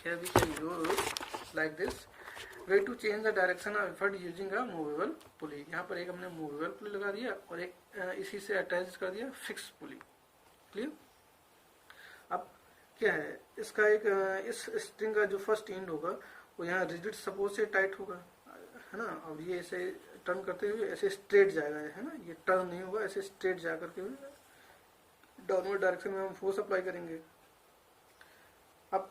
here we can use like this way to change the direction of effort using a movable pulley। यहाँ पर एक हमने movable pulley लगा दिया और एक इसी से अटैच कर दिया फिक्स पुली। क्लियर। अब क्या है इसका एक इस स्ट्रिंग का जो फर्स्ट एंड होगा वो यहाँ रिजिड सपोर्ट से टाइट होगा, है ना, और ये ऐसे टर्न करते हुए ऐसे स्ट्रेट जाएगा, है ना, ये टर्न नहीं होगा, ऐसे स्ट्रेट जा करके हुए डाउनवर्ड डायरेक्शन में हम फोर्स अप्लाई करेंगे। अब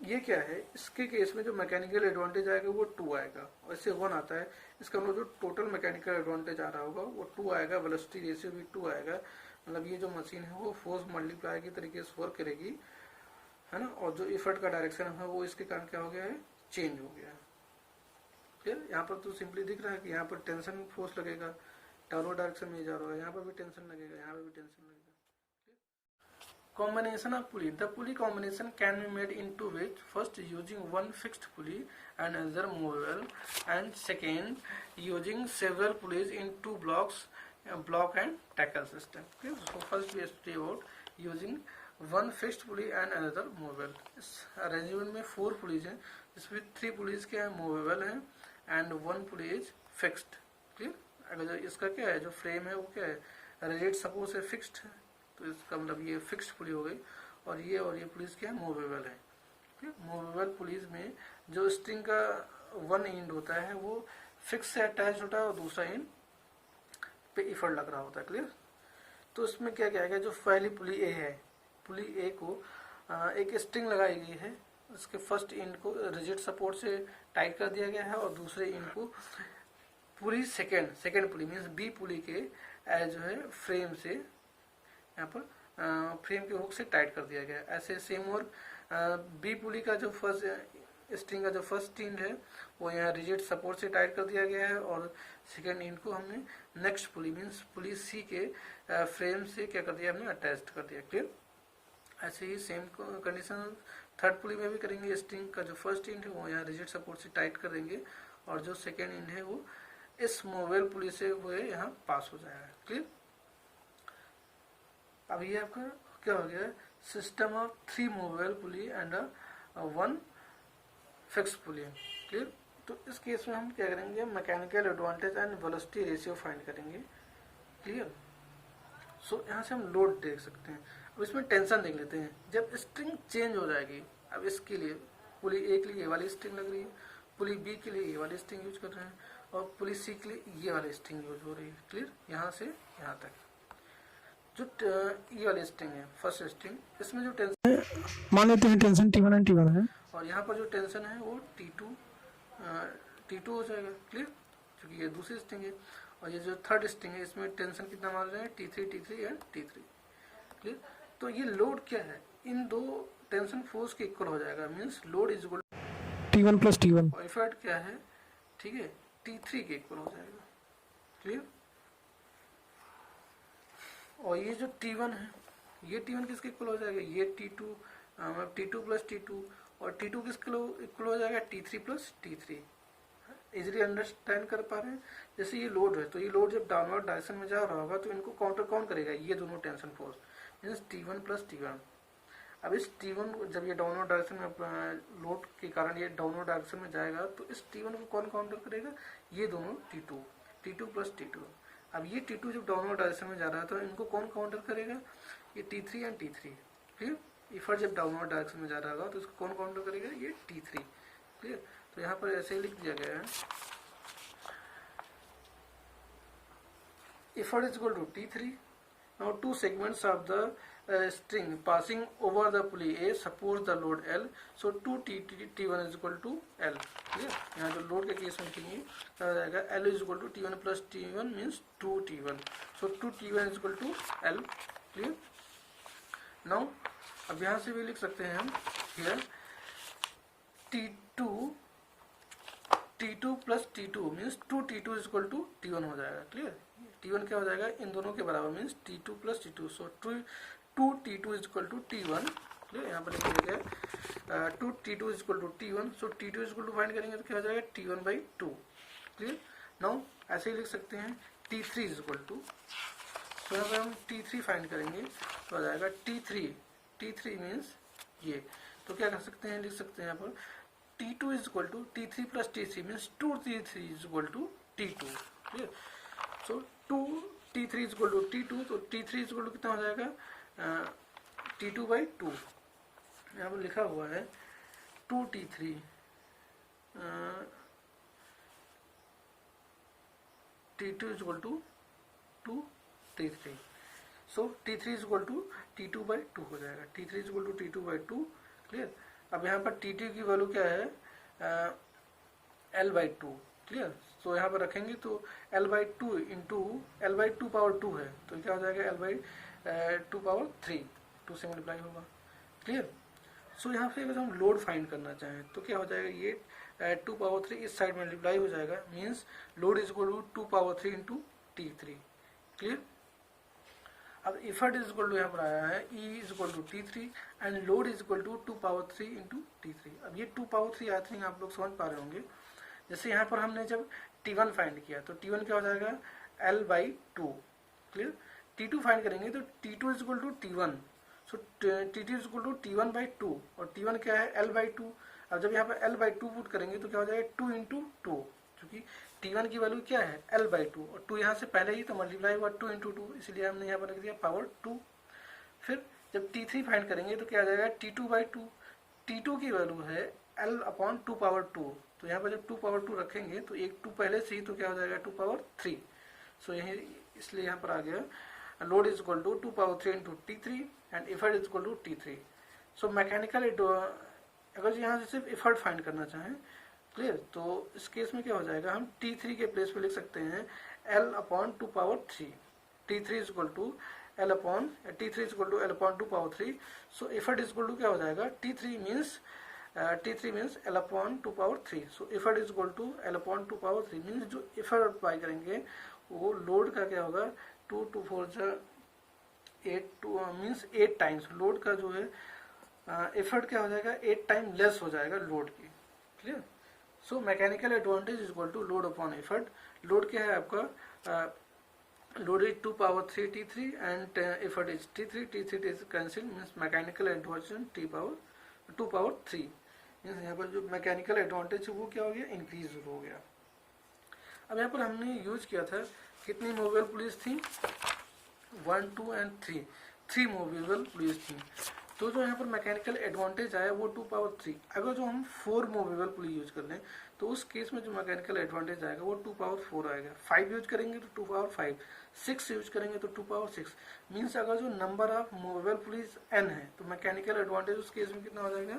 ये क्या है, इसके केस में जो मैकेनिकल एडवांटेज आएगा वो 2 आएगा और इससे 1 आता है। इसका मतलब जो टोटल मैकेनिकल एडवांटेज आ रहा होगा वो 2 आएगा, वेलोसिटी रेशियो भी 2 आएगा। मतलब ये जो मशीन है वो फोर्स मल्टीप्लाई की तरीके से वर्क करेगी, है ना, और जो इफर्ट का डायरेक्शन है वो इसके कारण क्या हो गया है, चेंज हो गया है। फिर यहाँ पर तो सिंपली दिख रहा है कि यहाँ पर टेंशन फोर्स लगेगा, डाउनवर्ड डायरेक्शन में जा रहा है, यहाँ पर भी टेंशन लगेगा, यहाँ पर भी टेंशन लगेगा। Combination of pulley. The pulley combination can be made in 2 ways. First, using one fixed pulley and another movable, and second, using several pulleys in 2 blocks, block and tackle system. Okay? So first we study about using one fixed pulley and another movable. इस arrangement में 4 pulleys हैं, जिसमें 3 pulleys क्या है, movable है and 1 pulley is fixed. Clear. अगर इसका क्या है, जो फ्रेम है वो क्या है, रिजिड सपोर्ट से फिक्स्ड है, तो इसका मतलब ये फिक्स्ड पुली हो गई, और ये पुलिस क्या है, मूवेबल है। मूवेबल पुलिस में जो स्ट्रिंग का 1 एंड होता है वो फिक्स से अटैच होता है और दूसरा एंड पे इफर्ट लग रहा होता है। क्लियर। तो इसमें क्या क्या है, जो पहली पुली ए है, पुली ए को एक स्ट्रिंग लगाई गई है, उसके फर्स्ट एंड को रिजिड सपोर्ट से टाइट कर दिया गया है और दूसरे एंड को पूरी सेकेंड पुली मीन्स बी पुली के जो है फ्रेम से यहाँ पर फ्रेम के हुक से टाइट कर दिया गया है। ऐसे सेम और बी पुली का जो फर्स्ट स्ट्रिंग का जो फर्स्ट एंड है वो यहाँ रिजिड सपोर्ट से टाइट कर दिया गया है और सेकेंड एंड को हमने नेक्स्ट पुली मीन्स पुली सी के फ्रेम से क्या कर दिया, हमने अटैच कर दिया। क्लियर। ऐसे ही सेम कंडीशन थर्ड पुली में भी करेंगे। स्ट्रिंग का जो फर्स्ट एंड है वो यहाँ रिजिड सपोर्ट से टाइट कर देंगे और जो सेकेंड एंड है वो इस मूवेबल पुली से वो यहाँ पास हो जाएगा। क्लियर। अब ये आपका क्या हो गया, system of 3 movable pulley and 1 fix pulley. Clear. तो इस केस में हम क्या करेंगे, mechanical advantage and velocity ratio find करेंगे। क्लियर। सो यहाँ से हम लोड देख सकते हैं। अब इसमें टेंशन देख लेते हैं। जब स्ट्रिंग चेंज हो जाएगी, अब इसके लिए पुली ए के लिए ये वाली स्ट्रिंग लग रही है, पुली बी के लिए ये वाली स्ट्रिंग यूज कर रहे हैं और पुली सी के लिए ये वाली स्ट्रिंग यूज हो रही है। क्लियर। यहाँ से यहाँ तक जो ये वाली स्ट्रिंग है, फर्स्ट स्ट्रिंग, इसमें जो टेंशन है, मान लेते हैं टेंशन T1 एंड T1 है, और यहाँ पर जो टेंशन है वो T2 हो जाएगा। क्लियर। क्योंकि ये दूसरी स्ट्रिंग है और ये जो थर्ड स्ट्रिंग है इसमें टेंशन कितना मान रहे हैं, T3 एंड T3। क्लियर। तो ये लोड क्या है, इन दो टेंशन फोर्स के इक्वल हो जाएगा, means load is equal T1 plus T1, और इफर्ट क्या है, ठीक है, T3 के इक्वल हो जाएगा। क्लियर। और ये जो T1 है, ये T1 किसके इक्वल हो जाएगा, ये T2 प्लस T2, और T2 किसके इक्वल हो जाएगा, T3 plus T3। Easily understand कर पा रहे हैं। जैसे ये लोड है, तो ये लोड जब डाउनवर्ड डायरेक्शन में जा रहा होगा तो इनको काउंटर कौन करेगा, ये दोनों tension force means T1 plus T1। अब इस T1 जब ये डाउनवर्ड डायरेक्शन में लोड के कारण ये डाउनवर्ड डायरेक्शन में जाएगा तो इस T1 को कौन काउंटर करेगा, ये दोनों T2 प्लस T2। अब ये T2 जब डाउनवर्ड डायरेक्शन में जा रहा है तो इनको कौन काउंटर करेगा, ये T3 एंड T3। फिर इफर्ट जब डाउनवर्ड डायरेक्शन में जा रहा होगा तो इसको कौन काउंटर करेगा, ये T3। क्लियर। तो यहाँ पर ऐसे ही लिख दिया गया है, effort is equal to T3। Now 2 segments of the string passing over the pulley A support the load L, so 2 T1 is equal to L। Clear. यहाँ जो लोड के केस में लिखेंगे क्या हो जाएगा, L is equal to T1 plus T1 means 2 T1, so 2 T1 is equal to L। Clear. Now अब यहाँ से भी लिख सकते हैं हम, here T2 plus T2 means 2 T2 is equal to T1 हो जाएगा। क्लियर। T1 क्या हो जाएगा, इन दोनों के बराबर means T2 plus T2, so 2 T2 is equal to T1। यहाँ पर लिख दिया गया 2 T2 is equal to T1, so T2 is equal to find करेंगे तो क्या हो जाएगा, T1 बाई 2। क्लियर। नाउ ऐसे ही लिख सकते हैं T3 इज इक्वल टू, तो यहाँ पर हम T3 फाइंड करेंगे तो हो जाएगा T3 मीन्स ये तो क्या कर सकते हैं, लिख सकते हैं यहाँ पर T2 is equal to T3 plus T3 means 2T3 is equal to T2। Clear. So 2T3 is equal to T2, तो T3 इज इक्वल टू कितना हो जाएगा T2 बाई 2। यहाँ पर लिखा हुआ है 2T3 T2 is equal to 2T3। So T3 is equal to T2 by 2 हो जाएगा, T3 is equal to T2 by 2। Clear. अब यहाँ पर T2 की वैल्यू क्या है L by 2। क्लियर। तो यहाँ पर रखेंगे तो L by 2 into L by 2 power 2 है, तो क्या हो जाएगा L by 2 पावर 3, 2 से मल्टीप्लाई होगा। क्लियर। सो यहाँ पे अगर हम लोड फाइंड करना चाहें तो क्या हो जाएगा, ये 2 पावर 3 इस साइड मल्टीप्लाई हो जाएगा, means load is equal to 2 power 3 into T3। Clear. अब इफर्ट इज इक्वल टू यहाँ पर आया है E is equal to T3 and load is equal to 2 power 3 into T3। अब ये 2 पावर 3 आई थिंक आप लोग समझ पा रहे होंगे। जैसे यहाँ पर हमने जब T1 फाइंड किया तो T1 क्या हो जाएगा L by 2। Clear. T2 find करेंगे तो T2 is equal to T1, so T2 is equal to T1 by 2 और T1 क्या है L बाई 2। अब जब यहाँ पर L बाई 2 पुट करेंगे तो क्या हो जाएगा 2 इंटू 2, क्योंकि T1 की वैल्यू क्या है L बाई 2 और 2 यहाँ से पहले ही तो मल्टीप्लाई हुआ 2 इंटू 2, इसलिए हमने यहाँ पर लिख दिया पावर 2। फिर जब T3 फाइंड करेंगे तो क्या आ जाएगा T2 बाई 2। T2 की वैल्यू है L अपॉन 2 पावर 2, तो यहाँ पर जब 2 पावर 2 रखेंगे तो एक 2 पहले से ही, तो क्या हो जाएगा 2 पावर 3। सो यही इसलिए यहाँ पर आ गया load is equal to 2 power 3 into T3 and effort is equal to T3। So mechanical अगर यहाँ से सिर्फ इफर्ट फाइंड करना चाहें, क्लियर, तो इस केस में क्या हो जाएगा, हम T3 के प्लेस पे लिख सकते हैं L upon 2 power 3। T3 is equal to L upon T3 is equal to L upon 2 power 3। So effort is equal to क्या हो जाएगा T3 means L upon 2 power 3। So effort is equal to L upon 2 power 3 means जो effort apply करेंगे वो load का क्या होगा 2 2 4 8 means 8 times load का जो है एफर्ट क्या हो जाएगा 8 टाइम लेस हो जाएगा लोड की। Clear. So mechanical advantage is equal to load upon effort. Load क्या है आपका, load is 2 power 3 T3 and effort is T3 is cancel means mechanical advantage 2 power 3 means यहाँ पर जो मैकेनिकल एडवांटेज है वो क्या हो गया इंक्रीज हो गया। अब यहाँ पर हमने यूज किया था कितनी मूवेबल पुलिस थी 1 2 एंड 3 मूवेबल पुलिस थी। तो जो यहाँ पर मैकेनिकल एडवांटेज आया वो 2 पावर 3। अगर जो हम 4 मूवेबल पुली यूज कर लें तो उस केस में जो मैकेनिकल एडवांटेज आएगा वो 2 पावर 4 आएगा। 5 यूज करेंगे तो 2 पावर 5, 6 यूज करेंगे तो 2 पावर 6 मीन्स अगर जो number of movable police n है तो मैकेनिकल एडवांटेज उस केस में कितना हो जाएगा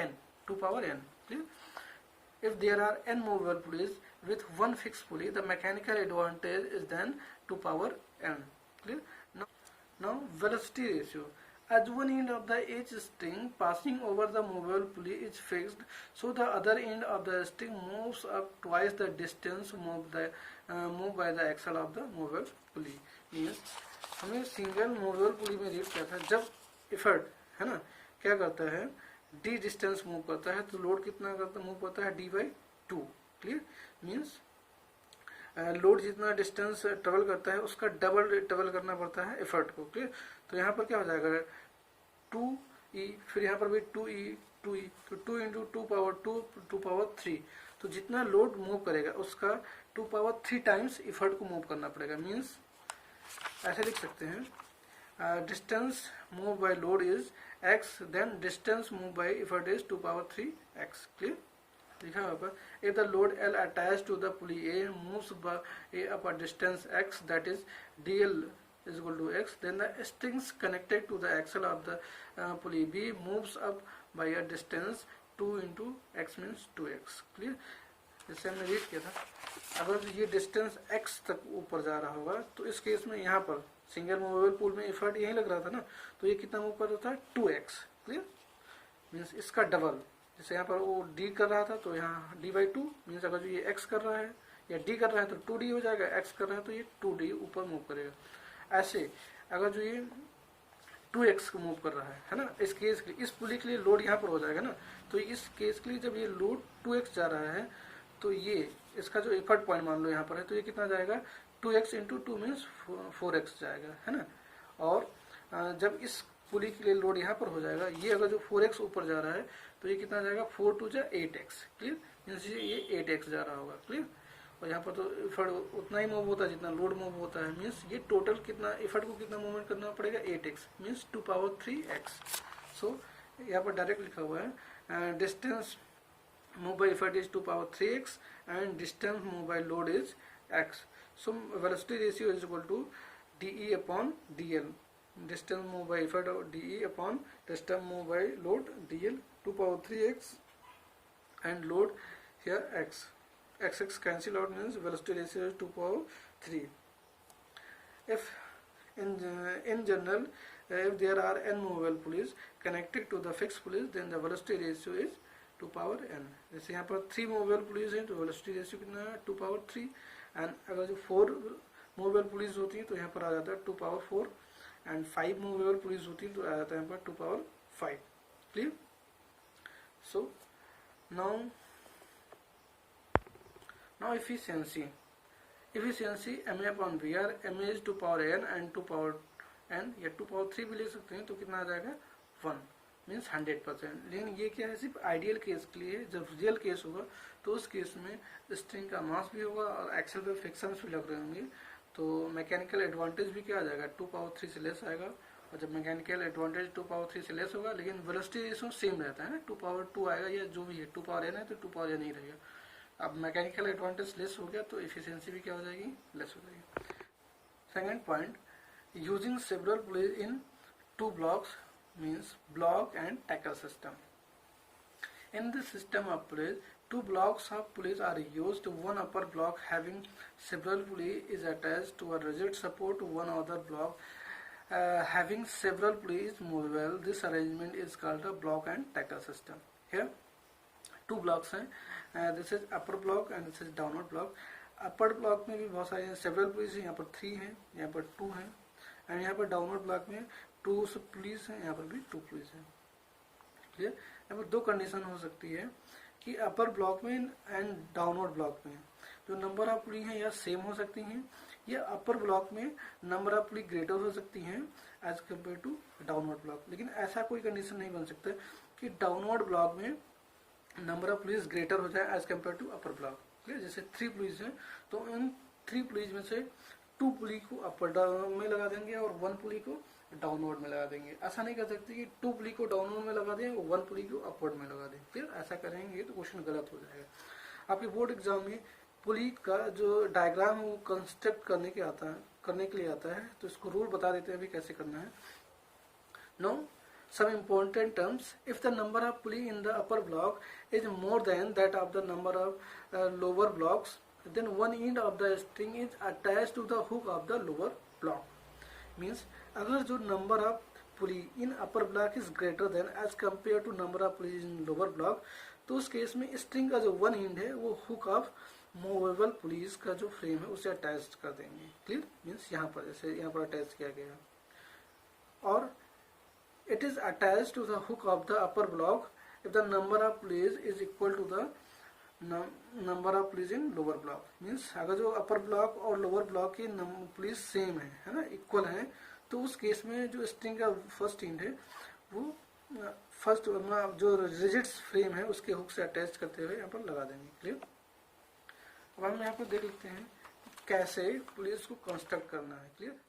n, 2 power n। Clear. If there are n movable pulleys with one fixed pulley, the mechanical advantage is then 2 power n. Clear? Now velocity ratio. As one end of the each string passing over the movable pulley is fixed, so the other end of the string moves up twice the distance moved by the axle of the movable pulley. Means हमें single movable pulley में read किया था जब effort है ना क्या करता है d डिस्टेंस मूव करता है तो लोड कितना करता मूव करता है d by 2। Clear. Means load जितना डिस्टेंस ट्रेवल करता है उसका डबल ट्रेवल करना पड़ता है एफर्ट को। क्लियर। तो यहाँ पर क्या हो जाएगा 2e, फिर यहाँ पर भी 2e, तो 2 इंटू 2 पावर 2 पावर 3, तो जितना लोड मूव करेगा उसका 2 पावर 3 टाइम्स एफर्ट को मूव करना पड़ेगा। मीन्स ऐसे लिख सकते हैं distance move by load is x, then distance move by effort is 2 power 3x। Clear. लिखा होगा if the load L attached to the pulley A moves by A up a distance x, that is dl is equal to x, then the strings connected to the axle of the pulley B moves up by a distance 2 into x means 2x। Clear. जैसे हमने read किया था अगर ये distance x तक ऊपर जा रहा होगा तो इस केस में यहाँ पर सिंगल मूवेबल पुल में एफर्ट यही लग रहा था ना, तो ये कितना मूव कर रहा था 2x। क्लियर। मीन्स इसका डबल, जैसे यहाँ पर वो d कर रहा था तो यहाँ d by 2 मीन्स अगर जो ये x कर रहा है या d कर रहा है तो 2d हो जाएगा, x कर रहा है तो ये 2d ऊपर मूव करेगा। ऐसे अगर जो ये 2x को मूव कर रहा है ना, इस केस के लिए इस पुली के लिए लोड यहाँ पर हो जाएगा ना, तो इस केस के लिए जब ये लोड 2x जा रहा है तो ये इसका जो एफर्ट पॉइंट मान लो यहाँ पर है तो ये कितना जाएगा 2x इंटू 2 मीन्स 4x जाएगा है ना। और जब इस पुली के लिए लोड यहाँ पर हो जाएगा। ये अगर जो 4x ऊपर जा रहा है तो ये कितना जाएगा 4 टू जा 8x, क्लियर, मीन्स ये 8x जा रहा होगा, क्लियर। और यहाँ पर तो इफर्ट उतना ही मूव होता है जितना लोड मूव होता है, मीन्स ये टोटल कितना इफर्ट को कितना मूवमेंट करना पड़ेगा 8x, मीन्स 2 पावर 3x। सो यहाँ पर डायरेक्ट लिखा हुआ है distance move by effort is 2 power 3x and distance move by load is x। So velocity ratio is equal to dE upon dl, distance moved by effort of dE upon distance moved by load dl, 2 power 3x and load here x, x cancel out means velocity ratio is 2 power 3. If in general if there are n movable pulleys connected to the fixed pulleys then the velocity ratio is 2 power n। जैसे यहाँ पर 3 movable pulleys हैं तो velocity ratio कितना है 2 power 3, and अगर जो 4 movable pulleys होती हैं तो यहाँ पर आ जाता है 2 power 4, एंड 5 मूवेबल पुलीज होती है तो आ जाता है यहाँ पर 2 power 5, clear. So now efficiency ma upon V R, ma is 2 power n and 2 power n या 2 पावर 3 भी ले सकते हैं तो कितना आ जाएगा 1, मीन्स 100%। लेकिन ये क्या है सिर्फ आइडियल केस के लिए, जब रियल केस होगा तो उस केस में स्ट्रिंग का मास भी होगा और एक्सेल पे फ्रिक्शंस भी लग रहे होंगे तो मैकेनिकल एडवांटेज भी क्या आ जाएगा 2 पावर 3 से लेस आएगा। और जब मैकेनिकल एडवांटेज 2 पावर 3 से लेस होगा लेकिन वेलोसिटी रेशियो सेम रहता है ना, 2 पावर 2 आएगा या जो भी है 2 पावर n है तो 2 पावर n नहीं रहेगा। अब मैकेनिकल एडवांटेज लेस हो गया तो एफिशिएंसी भी क्या हो जाएगी लेस हो जाएगी। Second point, using several pulleys in 2 blocks means block and tackle system. In this system of pulleys, 2 blocks of pulleys are used. One upper block having several pulleys is attached to a rigid support. One other block having several pulleys movable. This arrangement is called a block and tackle system. Here, 2 blocks हैं. This is upper block and this is downward block. Upper block में भी बहुत सारे several pulleys हैं. यहाँ पर 3 हैं, यहाँ पर 2 हैं, and यहाँ पर downward block में 2 pulleys हैं, यहाँ पर भी 2 pulleys हैं, क्लियर। यहाँ पर 2 कंडीशन हो सकती है कि अपर ब्लॉक में एंड डाउनवर्ड ब्लॉक में जो नंबर ऑफ पुली हैं या सेम हो सकती हैं या अपर ब्लॉक में नंबर ऑफ पुली ग्रेटर हो सकती हैं as compare to downward block. लेकिन ऐसा कोई कंडीशन नहीं बन सकता कि डाउनवर्ड ब्लॉक में नंबर ऑफ पुलीज ग्रेटर हो जाए as compare to upper block, clear. जैसे 3 पुलीज हैं तो इन 3 पुलीज में से 2 पुली को अपर में लगा देंगे और 1 पुली को डाउनवर्ड में लगा देंगे। ऐसा नहीं कर सकते कि 2 पुली को डाउनवर्ड में लगा दें और 1 पुली को अपवर्ड में लगा दें, फिर ऐसा करेंगे तो क्वेश्चन गलत हो जाएगा। आपके बोर्ड एग्जाम में पुली का जो डायग्राम है वो कंस्ट्रक्ट करने के लिए आता है तो इसको रूल बता देते हैं अभी कैसे करना है। No some important terms, if the number of pulley in the upper block is more than that of the number of lower blocks then one end of the string is attached to the hook of the lower block। Means अगर जो number of pulley in upper block is greater than as compare to number of pulley in lower block तो उस case में string का जो 1 and है वो hook of movable pulleys का जो फ्रेम है उसे अटैच कर देंगे, क्लियर। मीन्स यहाँ पर जैसे यहाँ पर अटैच किया गया और it is attach to the hook of the upper block if the number of pulleys is equal to the number of pulleys in lower block. Means अगर जो अपर ब्लॉक और लोअर ब्लॉक की pulleys same है ना, equal है, तो उस case में जो स्ट्रिंग का फर्स्ट एंड है वो फर्स्ट जो रिजिड फ्रेम है उसके हुक से अटैच करते हुए यहाँ पर लगा देंगे, क्लियर। अब हम यहाँ पर देख लेते हैं कैसे पुलीज को कंस्ट्रक्ट करना है, क्लियर।